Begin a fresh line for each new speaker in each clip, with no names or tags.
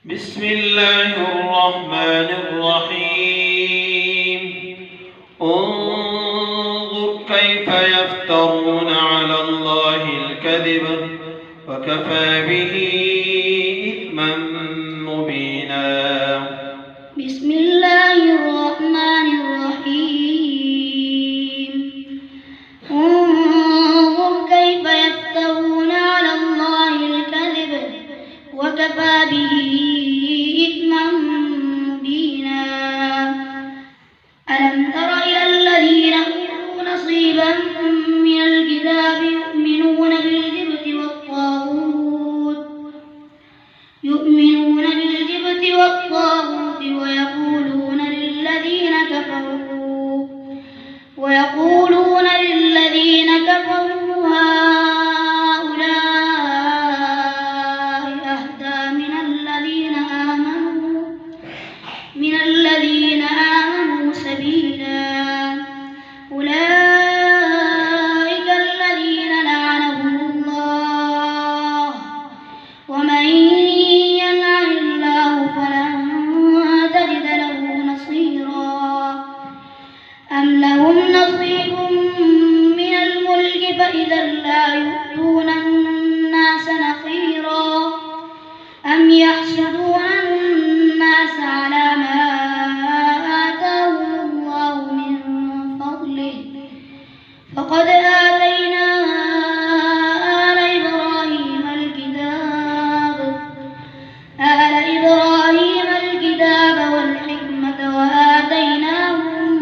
بسم الله الرحمن الرحيم انظر كيف يفترون على الله الكذب وكفى به إثما مبينا.
بسم الله الرحمن الرحيم انظر كيف يفترون على الله الكذب وكفى به إثما مبينا. ألم تر إلى الذين أوتوا نصيبا من الكتاب يؤمنون بالجبت والطاغوت ويقولون للذين كفروا هؤلاء أهدى من الذين آمنوا سبيلا. أولئك الذين لعنهم الله ومن يلعن الله فلن تجد له نصيرا. أم لهم نصيب من الملك فإذا لا يؤتون الناس نقيرا. أم يحسدون الناس على ما آتاهم الله من فضله فقد آتينا آل إبراهيم الكتاب والحكمة وآتيناهم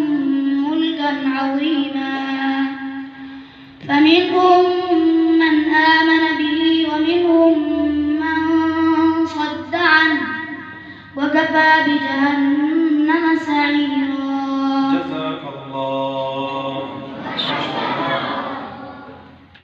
ملكا عظيما. فمنهم من آمن به ومنهم من صد عنه وكفى بجهنم